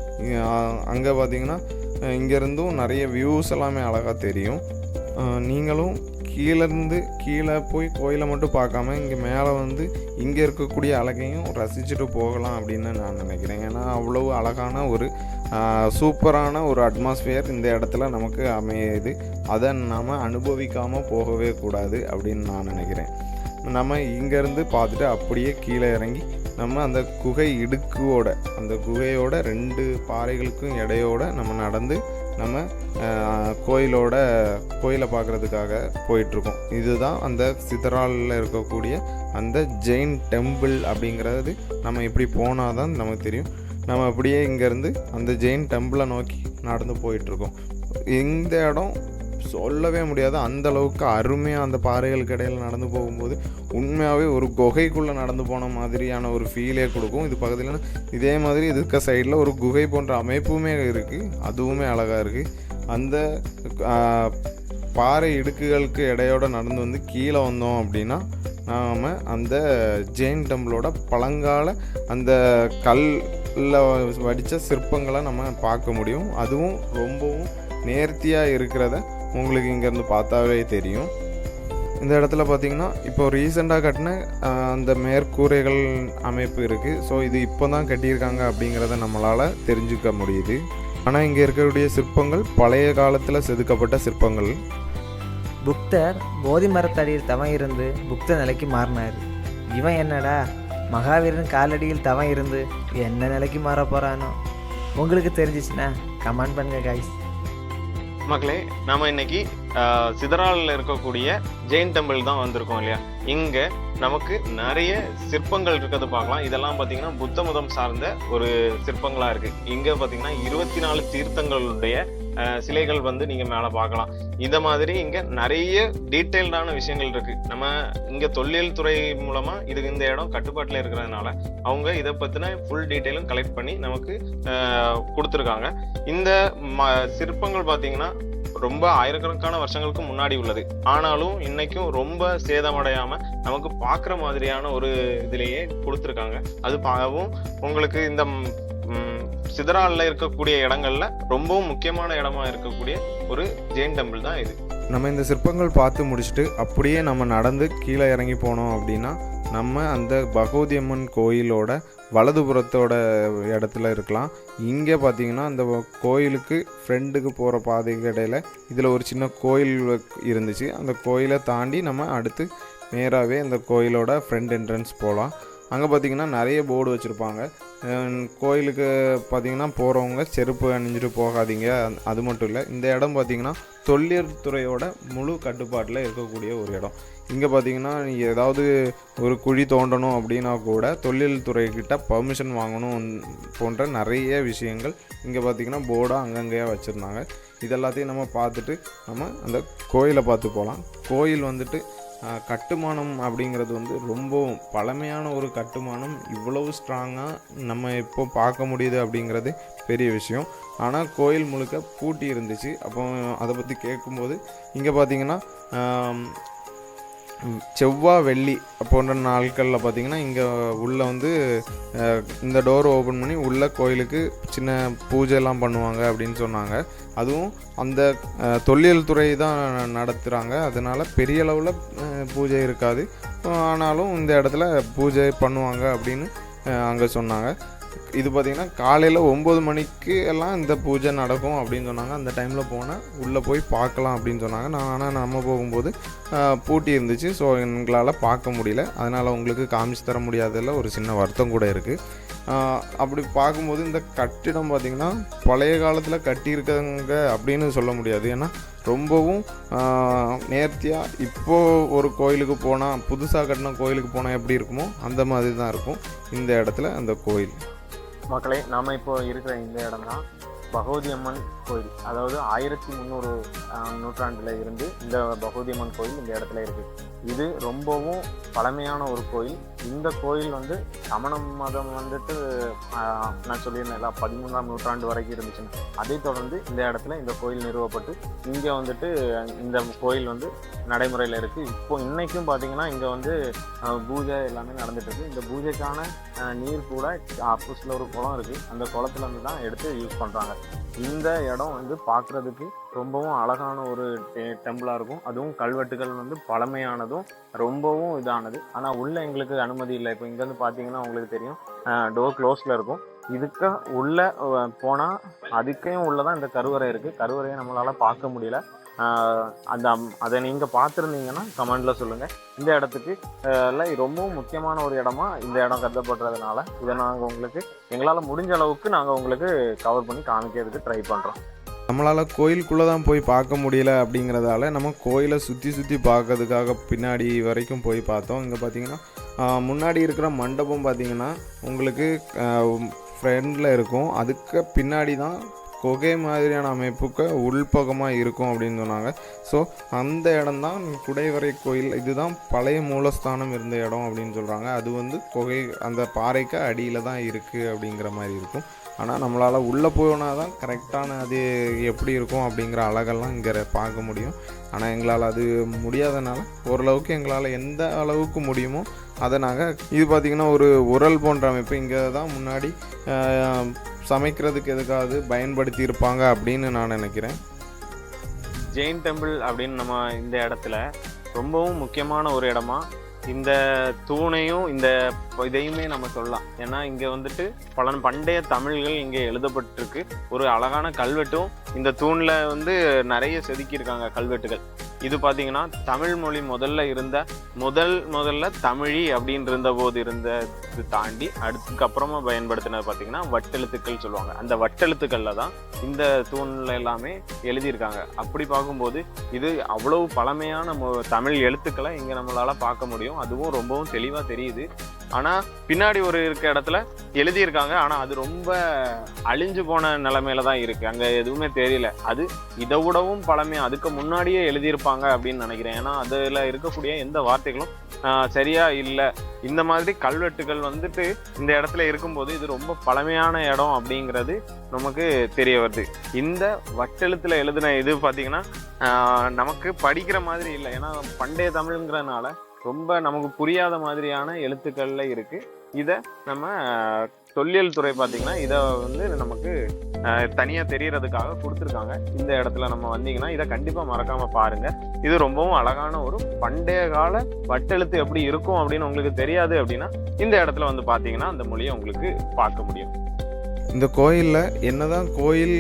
அங்கே பார்த்திங்கன்னா இங்கேருந்தும் நிறைய வியூஸ் எல்லாமே அழகாக தெரியும். நீங்களும் கீழே போய் கோயிலை மட்டும் பார்க்காம இங்கே மேலே வந்து இங்கே இருக்கக்கூடிய அழகையும் ரசிச்சுட்டு போகலாம் அப்படின்னு நான் நினைக்கிறேன். ஏன்னா அவ்வளோ அழகான ஒரு சூப்பரான ஒரு அட்மாஸ்பியர் இந்த இடத்துல நமக்கு அமையுது. அதை நாம் அனுபவிக்காமல் போகவே கூடாது அப்படின்னு நான் நினைக்கிறேன். நம்ம இங்கேருந்து பார்த்துட்டு அப்படியே கீழே இறங்கி நம்ம அந்த குகை இடுக்கோட அந்த குகையோட 2 பாறைகளுக்கும் இடையோட நம்ம நடந்து நம்ம கோயிலை பார்க்குறதுக்காக போயிட்டுருக்கோம். இதுதான் அந்த சிதறாலில் இருக்கக்கூடிய அந்த ஜெயின் டெம்பிள் அப்படிங்கிறது. நம்ம இப்படி போனால் தான் நமக்கு தெரியும். நம்ம அப்படியே இங்கேருந்து அந்த ஜெயின் டெம்பிளை நோக்கி நடந்து போயிட்டுருக்கோம். இந்த இடம் சொல்லவே முடியாது, அந்தளவுக்கு அருமையாக அந்த பாறைகளுக்கு இடையில் நடந்து போகும்போது உண்மையாகவே ஒரு குகைக்குள்ளே நடந்து போன மாதிரியான ஒரு ஃபீலே கொடுக்கும். இது பக்கத்தில் இதே மாதிரி இதுக்க சைடில் ஒரு குகை போன்ற அமைப்புமே இருக்குது, அதுவுமே அழகாக இருக்குது. அந்த பாறை இடுக்குகளுக்கு இடையோட நடந்து வந்து கீழே வந்தோம் அப்படின்னா நாம் அந்த ஜெயின் டெம்பிளோட பழங்கால அந்த கல்லில் வடித்த சிற்பங்களை நம்ம பார்க்க முடியும். அதுவும் ரொம்பவும் நேர்த்தியாக இருக்கிறத உங்களுக்கு இங்கேருந்து பார்த்தாவே தெரியும். இந்த இடத்துல பார்த்திங்கன்னா இப்போ ரீசெண்டாக கட்டின அந்த மேற்கூரைகள் அமைப்பு இருக்குது. ஸோ இது இப்போ தான் கட்டியிருக்காங்க அப்படிங்கிறத நம்மளால் தெரிஞ்சுக்க முடியுது. ஆனால் இங்கே இருக்கக்கூடிய சிற்பங்கள் பழைய காலத்தில் செதுக்கப்பட்ட சிற்பங்கள். புக்தர் போதி மரத்தடியில் தவம் இருந்து புக்த நிலைக்கு மாறினார். இவன் என்னடா மகாவீரன் காலடியில் தவம் இருந்து என்ன நிலைக்கு மாற போகிறானோ? உங்களுக்கு தெரிஞ்சிச்சுன்னா கமெண்ட் பண்ணுங்க கைஸ். மக்களே, நாம் இன்னைக்கு சிதறாலில் இருக்கக்கூடிய ஜெயின் டெம்பிள் தான் வந்திருக்கோம் இல்லையா? இங்கே நமக்கு நிறைய சிற்பங்கள் இருக்கிறது பார்க்கலாம். இதெல்லாம் பார்த்தீங்கன்னா புத்த மதம் சார்ந்த ஒரு சிற்பங்களாக இருக்குது. இங்கே பார்த்தீங்கன்னா 24 தீர்த்தங்களுடைய சிலைகள் வந்து நீங்கள் மேலே பார்க்கலாம். இந்த மாதிரி இங்கே நிறைய டீட்டெயில்டான விஷயங்கள் இருக்குது. நம்ம இங்கே தொல்லியல் துறை மூலமாக இந்த இடம் கட்டுப்பாட்டில் இருக்கிறதுனால அவங்க இதை பற்றின ஃபுல் டீட்டெயிலும் கலெக்ட் பண்ணி நமக்கு கொடுத்துருக்காங்க. இந்த சிற்பங்கள் பார்த்தீங்கன்னா ரொம்ப ஆயிரக்கணக்கான வருஷங்களுக்கு முன்னாடி உள்ளது. ஆனாலும் இன்னைக்கும் ரொம்ப சேதமடையாம நமக்கு பார்க்குற மாதிரியான ஒரு இதுலேயே கொடுத்துருக்காங்க. அது பாவம் உங்களுக்கு இந்த சிதறாலில் இருக்கக்கூடிய இடங்கள்ல ரொம்பவும் முக்கியமான இடமா இருக்கக்கூடிய ஒரு ஜெயின் டெம்பிள் தான் இது. நம்ம இந்த சிற்பங்கள் பார்த்து முடிச்சுட்டு அப்படியே நம்ம நடந்து கீழே இறங்கி போனோம் அப்படின்னா நம்ம அந்த பகவதி அம்மன் கோயிலோட வலதுபுறத்தோட இடத்துல இருக்கலாம். இங்கே பார்த்தீங்கன்னா அந்த கோயிலுக்கு ஃப்ரெண்டுக்கு போகிற பாதைக்கு இடையில் இதில் ஒரு சின்ன கோயில் இருந்துச்சு. அந்த கோயிலை தாண்டி நம்ம அடுத்து நேராகவே அந்த கோயிலோட ஃப்ரண்ட் என்ட்ரன்ஸ் போகலாம். அங்கே பார்த்திங்கன்னா நிறைய போர்டு வச்சுருப்பாங்க. கோயிலுக்கு பார்த்திங்கன்னா போகிறவங்க செருப்பு அணிஞ்சிட்டு போகாதீங்க. அது மட்டும் இல்லை, இந்த இடம் பார்த்திங்கன்னா தொல்லியல் துறையோட முழு கட்டுப்பாட்டில் இருக்கக்கூடிய ஒரு இடம். இங்கே பார்த்திங்கன்னா நீங்கள் ஏதாவது ஒரு குழி தோண்டணும் அப்படின்னா கூட தொல்லியல் துறைக்கிட்ட பர்மிஷன் வாங்கணும் போன்ற நிறைய விஷயங்கள் இங்கே பார்த்திங்கன்னா போர்டாக அங்கங்கேயே வச்சுருந்தாங்க. இதெல்லாத்தையும் நம்ம பார்த்துட்டு நம்ம அந்த கோயிலை பார்த்து போகலாம். கோயில் வந்துட்டு கட்டுமானம் அப்படிங்கிறது வந்து ரொம்ப பழமையான ஒரு கட்டுமானம். இவ்வளவு ஸ்ட்ராங்காக நம்ம இப்போ பார்க்க முடியுது அப்படிங்கிறது பெரிய விஷயம். ஆனால் கோயில் முழுக்க பூட்டி இருந்துச்சு. அப்போ அதை பற்றி கேட்கும்போது இங்கே பார்த்திங்கன்னா செவ்வாய் வெள்ளி போன்ற நாட்களில் பார்த்திங்கன்னா இங்கே உள்ளே வந்து இந்த டோர் ஓப்பன் பண்ணி உள்ளே கோயிலுக்கு சின்ன பூஜைலாம் பண்ணுவாங்க அப்படின்னு சொன்னாங்க. அதுவும் அந்த தொல்லியல் துறை தான் நடத்துகிறாங்க. அதனால் பெரிய அளவில் பூஜை இருக்காது. ஆனாலும் இந்த இடத்துல பூஜை பண்ணுவாங்க அப்படின்னு அங்கே சொன்னாங்க. இது பார்த்திங்கன்னா காலையில் 9 மணிக்கு எல்லாம் இந்த பூஜை நடக்கும் அப்படின்னு சொன்னாங்க. அந்த டைமில் போனால் உள்ளே போய் பார்க்கலாம் அப்படின்னு சொன்னாங்க. ஆனால் நம்ம போகும்போது பூட்டி இருந்துச்சு. ஸோ எங்களால் பார்க்க முடியல. அதனால் உங்களுக்கு காமிச்சு தர முடியாததில் ஒரு சின்ன வருத்தம் கூட இருக்குது. அப்படி பார்க்கும்போது இந்த கட்டிடம் பார்த்திங்கன்னா பழைய காலத்தில் கட்டியிருக்காங்க அப்படின்னு சொல்ல முடியாது. ஏன்னா ரொம்பவும் நேர்த்தியாக இப்போது ஒரு கோயிலுக்கு போனால், புதுசாக கட்டின கோயிலுக்கு போனால் எப்படி இருக்குமோ அந்த மாதிரி தான் இருக்கும் இந்த இடத்துல அந்த கோயில். மக்களே, நாம் இப்போ இருக்கிற இந்த இடம் தான் பகவதி அம்மன் கோயில். அதாவது 1300 நூற்றாண்டில் இருந்து இந்த பகவதி அம்மன் கோயில் இந்த இடத்துல இருக்குது. இது ரொம்பவும் பழமையான ஒரு கோயில். இந்த கோயில் வந்து சமண மதம் வந்துட்டு நான் சொல்லியிருந்தேன் 13ஆம் நூற்றாண்டு வரைக்கும் இருந்துச்சுன்னு. அதை தொடர்ந்து இந்த இடத்துல இந்த கோயில் நிறுவப்பட்டு இங்கே வந்துட்டு இந்த கோயில் வந்து நடைமுறையில் இருக்குது. இப்போ இன்னைக்கும் பார்த்தீங்கன்னா இங்கே வந்து பூஜை எல்லாமே நடந்துட்டு இருக்கு. இந்த பூஜைக்கான நீர் கூட ஆப்போசிட்ல ஒரு குளம் இருக்குது. அந்த குளத்துல இருந்து தான் எடுத்து யூஸ் பண்ணுறாங்க. இந்த இடம் வந்து பார்க்குறதுக்கு ரொம்பவும் அழகான ஒரு டெம்பிளாக இருக்கும். அதுவும் கல்வெட்டுகள் வந்து பழமையானதும் ரொம்பவும் இதானது. ஆனால் உள்ள எங்களுக்கு அனுமதி இல்லை. இப்போ இங்கேருந்து பார்த்தீங்கன்னா உங்களுக்கு தெரியும், டோர் க்ளோஸில் இருக்கும். இதுக்கு உள்ளே போனால் அதுக்கையும் உள்ளதான் இந்த கருவறை இருக்குது. கருவறையை நம்மளால் பார்க்க முடியல. அதை நீங்கள் பார்த்துருந்தீங்கன்னா கமெண்டில் சொல்லுங்கள். இந்த இடத்துக்கு ரொம்பவும் முக்கியமான ஒரு இடமா இந்த இடம் கருதப்படுறதுனால இதை நாங்கள் உங்களுக்கு எங்களால் முடிஞ்ச அளவுக்கு நாங்கள் உங்களுக்கு கவர் பண்ணி காமிக்கிறதுக்கு ட்ரை பண்ணுறோம். நம்மளால் கோயிலுக்குள்ளே தான் போய் பார்க்க முடியல அப்படிங்கிறதால நம்ம கோயிலை சுற்றி பார்க்கறதுக்காக பின்னாடி வரைக்கும் போய் பார்த்தோம். இங்கே பார்த்தீங்கன்னா முன்னாடி இருக்கிற மண்டபம் பார்த்தீங்கன்னா உங்களுக்கு ஃப்ரெண்டில் இருக்கும். அதுக்கு பின்னாடி தான் குகை மாதிரியான அமைப்புக்கு உள்பகமாக இருக்கும் அப்படின்னு சொன்னாங்க. ஸோ அந்த இடம்தான் குடைவரை கோயில். இதுதான் பழைய மூலஸ்தானம் இருந்த இடம் அப்படின்னு சொல்கிறாங்க. அது வந்து குகை அந்த பாறைக்கு அடியில் தான் இருக்குது அப்படிங்கிற மாதிரி இருக்கும். ஆனால் நம்மளால் உள்ளே போனால் தான் கரெக்டான அது எப்படி இருக்கும் அப்படிங்கிற அழகெல்லாம் இங்கே பார்க்க முடியும். ஆனால் எங்களால் அது முடியாதனால ஓரளவுக்கு எங்களால் எந்த அளவுக்கு முடியுமோ அதை நாங்கள் இது பார்த்திங்கன்னா ஒரு உரல் போன்ற அமைப்பு. இங்கே தான் முன்னாடி சமைக்கிறதுக்கு எதுக்காவது பயன்படுத்தி இருப்பாங்க அப்படின்னு நான் நினைக்கிறேன். ஜெயின் டெம்பிள் அப்படின்னு நம்ம இந்த இடத்துல ரொம்பவும் முக்கியமான ஒரு இடமா இந்த தூணையும் இந்த இதையுமே நம்ம சொல்லலாம். ஏன்னா இங்கே வந்துட்டு பண்டைய தமிழ்கள் இங்கே எழுதப்பட்டிருக்கு. ஒரு அழகான கல்வெட்டும் இந்த தூணில் வந்து நிறைய செதுக்கியிருக்காங்க கல்வெட்டுகள். இது பார்த்தீங்கன்னா தமிழ் மொழி முதல்ல தமிழி அப்படின்னு இருந்த போது இருந்தது தாண்டி அதுக்கப்புறமா பயன்படுத்தினது பார்த்தீங்கன்னா வட்டெழுத்துக்கள் சொல்லுவாங்க. அந்த வட்டெழுத்துக்களில் தான் இந்த தூணில் எல்லாமே எழுதியிருக்காங்க. அப்படி பார்க்கும்போது இது அவ்வளவு பழமையான தமிழ் எழுத்துக்களை இங்கே நம்மளால் பார்க்க முடியும். அதுவும் ரொம்பவும் தெளிவாக தெரியுது. ஆனால் பின்னாடி ஒரு இருக்க இடத்துல எழுதியிருக்காங்க. ஆனால் அது ரொம்ப அழிஞ்சு போன நிலைமையில தான் இருக்குது. அங்கே எதுவுமே தெரியல. அது இதை விடவும் பழமையாக அதுக்கு முன்னாடியே எழுதியிருப்பாங்க அப்படின்னு நினைக்கிறேன். ஏன்னா அதில் இருக்கக்கூடிய எந்த வார்த்தைகளும் சரியா இல்லை. இந்த மாதிரி கல்வெட்டுகள் வந்துட்டு இந்த இடத்துல இருக்கும்போது இது ரொம்ப பழமையான இடம் அப்படிங்கிறது நமக்கு தெரிய வருது. இந்த வட்டெழுத்துல எழுதின இது பார்த்தீங்கன்னா நமக்கு படிக்கிற மாதிரி இல்லை. ஏன்னா பண்டைய தமிழ்ங்கிறதுனால ரொம்ப நமக்கு புரியாத மாதிரியான எழுத்துக்கள்ல இருக்கு. இதை நம்ம தொல்லியல் துறை பார்த்தீங்கன்னா இதை வந்து நமக்கு தனியாக தெரியறதுக்காக கொடுத்துருக்காங்க. இந்த இடத்துல நம்ம வந்தீங்கன்னா இதை கண்டிப்பாக மறக்காம பாருங்க. இது ரொம்பவும் அழகான ஒரு பண்டைய கால வட்டெழுத்து எப்படி இருக்கும் அப்படின்னு உங்களுக்கு தெரியாது அப்படின்னா இந்த இடத்துல வந்து பார்த்தீங்கன்னா அந்த மொழியை உங்களுக்கு பார்க்க முடியும். இந்த கோயிலில் என்னதான் கோயில்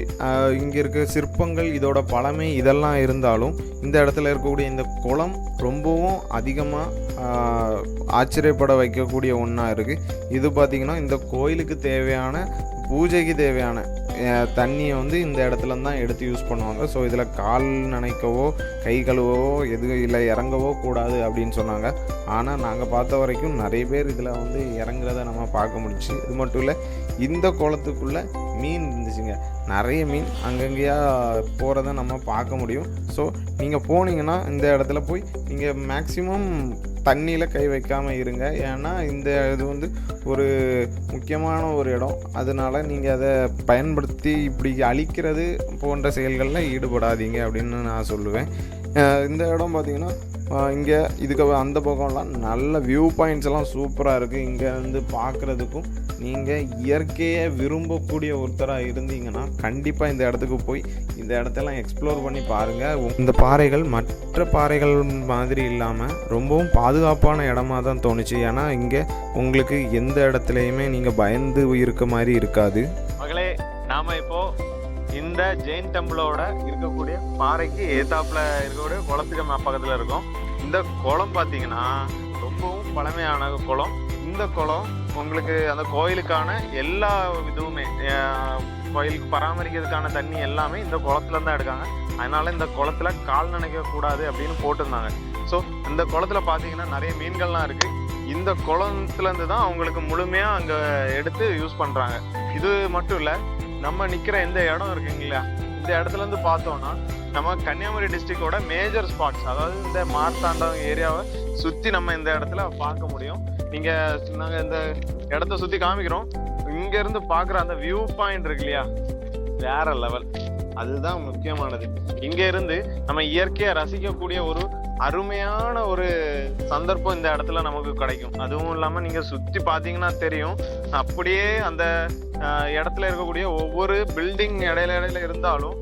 இங்கே இருக்க சிற்பங்கள் இதோட பழமை இதெல்லாம் இருந்தாலும் இந்த இடத்துல இருக்கக்கூடிய இந்த குளம் ரொம்பவும் அதிகமாக ஆச்சரியப்பட வைக்கக்கூடிய ஒன்றா இருக்குது. இது பார்த்திங்கன்னா இந்த கோயிலுக்கு தேவையான பூஜைக்கு தேவையான தண்ணியை வந்து இந்த இடத்துல தான் எடுத்து யூஸ் பண்ணுவாங்க. ஸோ இதில் கால் நனைக்கவோ கை கழுவவோ எதுவும் இல்லை இறங்கவோ கூடாது அப்படின்னு சொன்னாங்க. ஆனால் நாங்கள் பார்த்த வரைக்கும் நிறைய பேர் இதில் வந்து இறங்குறத நம்ம பார்க்க முடிச்சு. இது மட்டும் இல்லை, இந்த குளத்துக்குள்ளே மீன் இருந்துச்சுங்க. நிறைய மீன் அங்கங்கேயா போகிறத நம்ம பார்க்க முடியும். ஸோ நீங்கள் போனீங்கன்னா இந்த இடத்துல போய் நீங்கள் மேக்ஸிமம் தண்ணியில் கை வைக்காமல் இருங்க. ஏன்னா இந்த இது வந்து ஒரு முக்கியமான ஒரு இடம். அதனால் நீங்கள் அதை பயன்படுத்தி இப்படி அழிக்கிறது போன்ற செயல்களில் ஈடுபடாதீங்க அப்படின்னு நான் சொல்லுவேன். இந்த இடம் பார்த்திங்கன்னா இங்கே இதுக்கு அந்த பக்கம்லாம் நல்ல வியூ பாயிண்ட்ஸ் எல்லாம் சூப்பராக இருக்குது. இங்கே வந்து பார்க்குறதுக்கும் நீங்கள் இயற்கையை விரும்பக்கூடிய ஒருத்தராக இருந்தீங்கன்னா கண்டிப்பாக இந்த இடத்துக்கு போய் இந்த இடத்தெல்லாம் எக்ஸ்ப்ளோர் பண்ணி பாருங்கள். இந்த பாறைகள் மற்ற பாறைகள் மாதிரி இல்லாமல் ரொம்பவும் பாதுகாப்பான இடமா தான் தோணுச்சு. ஏன்னா இங்கே உங்களுக்கு எந்த இடத்துலையுமே நீங்கள் பயந்து இருக்க மாதிரி இருக்காது. மகளே, நாம் இப்போது இந்த ஜெயின் டெம்பிளோட இருக்கக்கூடிய பாறைக்கு ஏத்தாப்புல இருக்கக்கூடிய குளத்துக்கு பக்கத்தில் இருக்கோம். இந்த குளம் பார்த்தீங்கன்னா ரொம்பவும் பழமையான குளம். இந்த குளம் உங்களுக்கு அந்த கோயிலுக்கான எல்லா இதுவுமே கோயிலுக்கு பராமரிக்கிறதுக்கான தண்ணி எல்லாமே இந்த குளத்துல தான் எடுக்காங்க. அதனால இந்த குளத்துல கால் நனைக்க கூடாது அப்படின்னு போட்டிருந்தாங்க. ஸோ இந்த குளத்துல பார்த்தீங்கன்னா நிறைய மீன்கள்லாம் இருக்கு. இந்த குளத்துல இருந்து தான் அவங்களுக்கு முழுமையாக அங்கே எடுத்து யூஸ் பண்ணுறாங்க. இது மட்டும் இல்லை, நம்ம நிற்கிற இந்த இடம் இருக்குங்களா, இந்த இடத்துல இருந்து பார்த்தோம்னா நம்ம கன்னியாகுமரி டிஸ்ட்ரிக்டோட மேஜர் ஸ்பாட்ஸ், அதாவது இந்த மார்த்தாண்டம் ஏரியாவை சுற்றி நம்ம இந்த இடத்துல பார்க்க முடியும். இங்கே நாங்கள் இந்த இடத்த சுற்றி காமிக்கிறோம். இங்கேருந்து பார்க்குற அந்த வியூ பாயிண்ட் இருக்கு இல்லையா, வேற லெவல். அதுதான் முக்கியமானது. இங்க இருந்து நம்ம இயற்கையை ரசிக்கக்கூடிய ஒரு அருமையான ஒரு சந்தர்ப்பம் இந்த இடத்துல நமக்கு கிடைக்கும். அதுவும் இல்லாம நீங்க சுத்தி பாத்தீங்கன்னா தெரியும், அப்படியே அந்த இடத்துல இருக்கக்கூடிய ஒவ்வொரு பில்டிங் இடையில இருந்தாலும்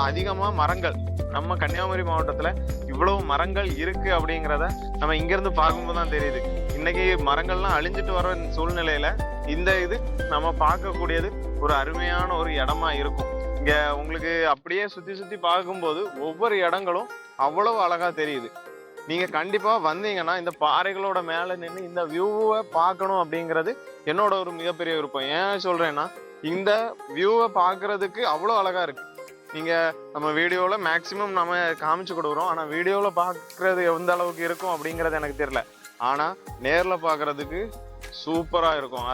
அதிகமா மரங்கள். நம்ம கன்னியாகுமரி மாவட்டத்துல இவ்வளவு மரங்கள் இருக்கு அப்படிங்கிறத நம்ம இங்க இருந்து பார்க்கும்போது தான் தெரியுது. இன்னைக்கு மரங்கள்லாம் அழிஞ்சிட்டு வர சூழ்நிலையில இந்த இது நம்ம பார்க்கக்கூடியது ஒரு அருமையான ஒரு இடமா இருக்கும். இங்க உங்களுக்கு அப்படியே சுத்தி சுத்தி பார்க்கும்போது ஒவ்வொரு இடங்களும் அவ்வளவு அழகா தெரியுது. நீங்க கண்டிப்பா வந்தீங்கன்னா இந்த பாறைகளோட மேல நின்று இந்த வியூவை பார்க்கணும் அப்படிங்கிறது என்னோட ஒரு மிகப்பெரிய விருப்பம். ஏன் சொல்றேன்னா, இந்த வியூவை பார்க்கறதுக்கு அவ்வளோ அழகா இருக்கு. நீங்க நம்ம வீடியோல மேக்சிமம் நம்ம காமிச்சு கொடுக்குறோம், ஆனா வீடியோல பார்க்கறது எந்த அளவுக்கு இருக்கும் அப்படிங்கிறது எனக்கு தெரியல. ஆனா நேர்ல பார்க்கறதுக்கு சூப்பரா இருக்கும்.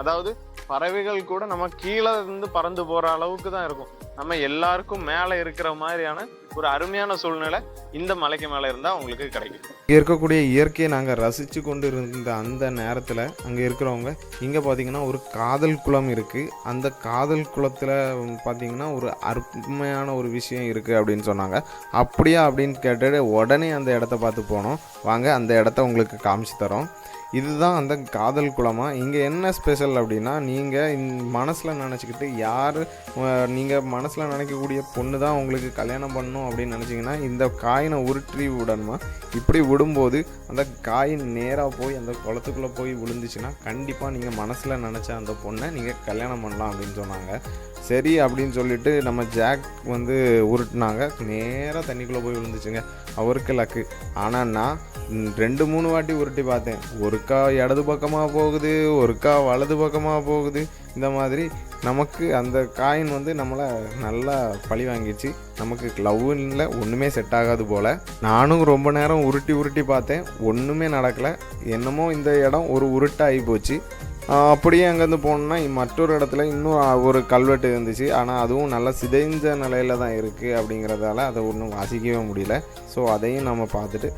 அதாவது பறவைகள் கூட நம்ம கீழே இருந்து பறந்து போற அளவுக்கு தான் இருக்கும். நம்ம எல்லாருக்கும் மேல இருக்கிற மாதிரியான ஒரு அருமையான சூழ்நிலை இந்த மலைக்கு மேல இருந்தா உங்களுக்கு கிடைக்கும். இங்கே இருக்கக்கூடிய இயற்கையை நாங்கள் ரசித்து கொண்டு இருந்த அந்த நேரத்தில் அங்கே இருக்கிறவங்க இங்கே பார்த்தீங்கன்னா ஒரு காதல் குளம் இருக்குது. அந்த காதல் குளத்தில் பார்த்தீங்கன்னா ஒரு அருமையான ஒரு விஷயம் இருக்குது அப்படின்னு சொன்னாங்க. அப்படியா அப்படின்னு கேட்டுட்டு உடனே அந்த இடத்த பார்த்து போனோம். வாங்க அந்த இடத்த உங்களுக்கு காமிச்சு தரோம். இதுதான் அந்த காதல் குளமா. இங்கே என்ன ஸ்பெஷல் அப்படின்னா, நீங்கள் மனசில் நினச்சிக்கிட்டு நீங்கள் மனசில் நினைக்கக்கூடிய பொண்ணு தான் உங்களுக்கு கல்யாணம் பண்ணணும் அப்படின்னு நினச்சிங்கன்னா இந்த காயினை உருட்டி விடணுமா. இப்படி விடும்போது அந்த காயின் நேராக போய் அந்த குளத்துக்குள்ளே போய் விழுந்துச்சுன்னா கண்டிப்பாக நீங்கள் மனசில் நினச்ச அந்த பொண்ணை நீங்கள் கல்யாணம் பண்ணலாம் அப்படின்னு சொன்னாங்க. சரி அப்படின்னு சொல்லிட்டு நம்ம ஜாக் உருட்டினாங்க. நேராக தண்ணிக்குள்ளே போய் விழுந்துச்சுங்க. அவருக்கு லக்கு. ஆனால் நான் 2-3 வாட்டி உருட்டி பார்த்தேன். ஒருக்கா இடது பக்கமாக போகுது, ஒருக்கா வலது பக்கமாக போகுது. இந்த மாதிரி நமக்கு அந்த காயின் நம்மளை நல்லா பழி வாங்கிடுச்சு. நமக்கு லவ்வில் ஒன்றுமே செட் ஆகாது போல். நானும் ரொம்ப நேரம் உருட்டி பார்த்தேன், ஒன்றுமே நடக்கலை. என்னமோ இந்த இடம் ஒரு உருட்டாகி போச்சு. அப்படியே அங்கேருந்து போனோம்னா மற்றொரு இடத்துல இன்னும் ஒரு கல்வெட்டு இருந்துச்சு. ஆனால் அதுவும் நல்லா சிதைஞ்ச நிலையில் தான் இருக்குது. அப்படிங்கிறதால அதை ஒன்றும் வாசிக்கவே முடியல. ஸோ அதையும் நம்ம பார்த்துட்டு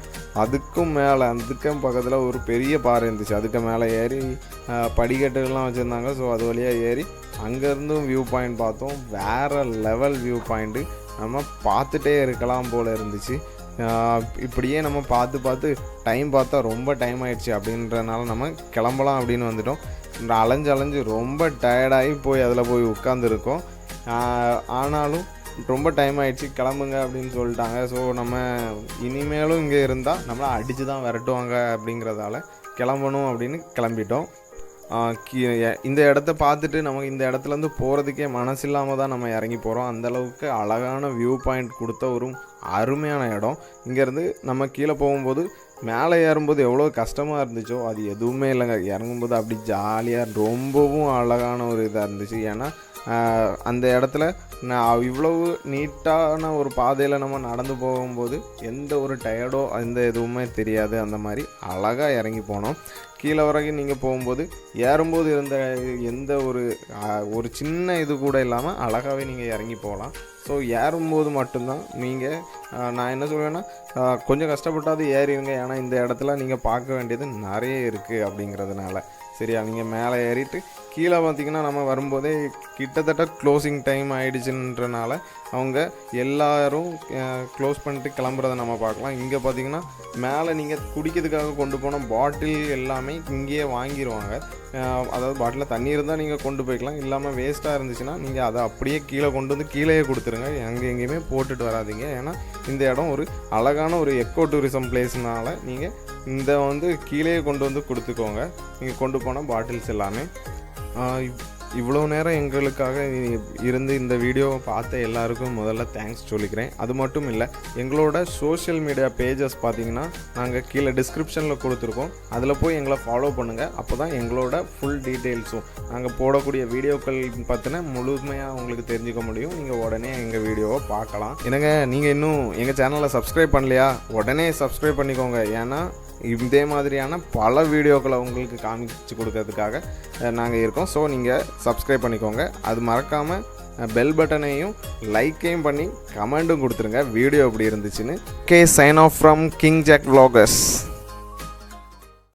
அதுக்கும் மேலே அதுக்கும் பக்கத்தில் ஒரு பெரிய பாறை இருந்துச்சு. அதுக்கு மேலே ஏறி படிக்கட்டுகள்லாம் வச்சுருந்தாங்க. ஸோ அது வழியாக ஏறி அங்கேருந்தும் வியூ பாயிண்ட் பார்த்தோம். வேறு லெவல் வியூ பாயிண்ட்டு. நம்ம பார்த்துட்டே இருக்கலாம் போல் இருந்துச்சு. இப்படியே நம்ம பார்த்து டைம் பார்த்தா ரொம்ப டைம் ஆயிடுச்சு. அப்படின்றனால நம்ம கிளம்பலாம் அப்படின்னு வந்துட்டோம். அலைஞ்சு ரொம்ப டயர்டாகி போய் அதில் போய் உட்காந்துருக்கோம். ஆனாலும் ரொம்ப டைம் ஆயிடுச்சு, கிளம்புங்க அப்படின்னு சொல்லிட்டாங்க. ஸோ நம்ம இனிமேலும் இங்கே இருந்தால் நம்மளை அடித்து தான் விரட்டுவாங்க. அப்படிங்கிறதால கிளம்பணும் அப்படின்னு கிளம்பிட்டோம். இந்த இடத்த பார்த்துட்டு நமக்கு இந்த இடத்துலேருந்து போகிறதுக்கே மனசு இல்லாமல் தான் நம்ம இறங்கி போகிறோம். அந்தளவுக்கு அழகான வியூ பாயிண்ட் கொடுத்த ஒரு அருமையான இடம். இங்கேருந்து நம்ம கீழே போகும்போது மேலே ஏறும்போது எவ்வளோ கஷ்டமாக இருந்துச்சோ அது எதுவுமே இல்லைங்க. இறங்கும்போது அப்படி ஜாலியாக ரொம்பவும் அழகான ஒரு இதாக இருந்துச்சு. ஏன்னா அந்த இடத்துல இவ்வளவு நீட்டான ஒரு பாதையில் நம்ம நடந்து போகும்போது எந்த ஒரு டயர்டோ எந்த எதுவுமே தெரியாது. அந்த மாதிரி அழகாக இறங்கி போனோம். கீழே வரைக்கும் நீங்கள் போகும்போது ஏறும்போது இருந்த எந்த ஒரு சின்ன இது கூட இல்லாமல் அழகாகவே நீங்கள் இறங்கி போகலாம். ஸோ ஏறும்போது மட்டும்தான் நீங்கள் நான் என்ன சொல்லுவேன்னா கொஞ்சம் கஷ்டப்பட்டாவது ஏறிடுங்க. ஏன்னா இந்த இடத்துல நீங்கள் பார்க்க வேண்டியது நிறைய இருக்குது அப்படிங்கிறதுனால. சரியா, நீங்கள் மேலே ஏறிட்டு கீழே பார்த்திங்கன்னா நம்ம வரும்போதே கிட்டத்தட்ட க்ளோசிங் டைம் ஆகிடுச்சுன்றனால அவங்க எல்லோரும் க்ளோஸ் பண்ணிட்டு கிளம்புறதை நம்ம பார்க்கலாம். இங்கே பார்த்திங்கன்னா மேலே நீங்கள் குடிக்கிறதுக்காக கொண்டு போன பாட்டில் எல்லாமே இங்கேயே வாங்கிடுவாங்க. அதாவது பாட்டிலில் தண்ணி இருந்தால் நீங்கள் கொண்டு போய்க்கலாம். இல்லாமல் வேஸ்ட்டாக இருந்துச்சுன்னா நீங்கள் அதை அப்படியே கீழே கொண்டு வந்து கீழேயே கொடுத்துருங்க. எங்கேயுமே போட்டுட்டு வராதிங்க. ஏன்னா இந்த இடம் ஒரு அழகான ஒரு எக்கோ டூரிசம் பிளேஸ்னால நீங்கள் இந்த கீழே கொண்டு வந்து கொடுத்துக்கோங்க. நீங்கள் கொண்டு போன பாட்டில்ஸ் எல்லாமே. இவ்வளோ நேரம் எங்களுக்காக இருந்து இந்த வீடியோவை பார்த்த எல்லாருக்கும் முதல்ல தேங்க்ஸ் சொல்லிக்கிறேன். அது மட்டும் இல்லை, எங்களோட சோஷியல் மீடியா பேஜஸ் பார்த்திங்கன்னா நாங்கள் கீழே டிஸ்கிரிப்ஷனில் கொடுத்துருக்கோம். அதில் போய் எங்களை ஃபாலோ பண்ணுங்கள். அப்போ தான் எங்களோட ஃபுல் டீட்டெயில்ஸும் நாங்கள் போடக்கூடிய வீடியோக்கள் பார்த்தினா முழுமையாக உங்களுக்கு தெரிஞ்சுக்க முடியும். நீங்கள் உடனே எங்கள் வீடியோவை பார்க்கலாம். என்னங்க, நீங்கள் இன்னும் எங்கள் சேனலை சப்ஸ்கிரைப் பண்ணலையா? உடனே சப்ஸ்கிரைப் பண்ணிக்கோங்க. ஏன்னா இதே மாதிரியான பல வீடியோக்களை உங்களுக்கு காமிச்சு கொடுக்கறதுக்காக நாங்கள் இருக்கோம். ஸோ நீங்கள் சப்ஸ்கிரைப் பண்ணிக்கோங்க. அது மறக்காமல் பெல் பட்டனையும் லைக்கையும் பண்ணி கமெண்ட்டும் கொடுத்துருங்க வீடியோ எப்படி இருந்துச்சுன்னு. Sign off from King Jack vloggers.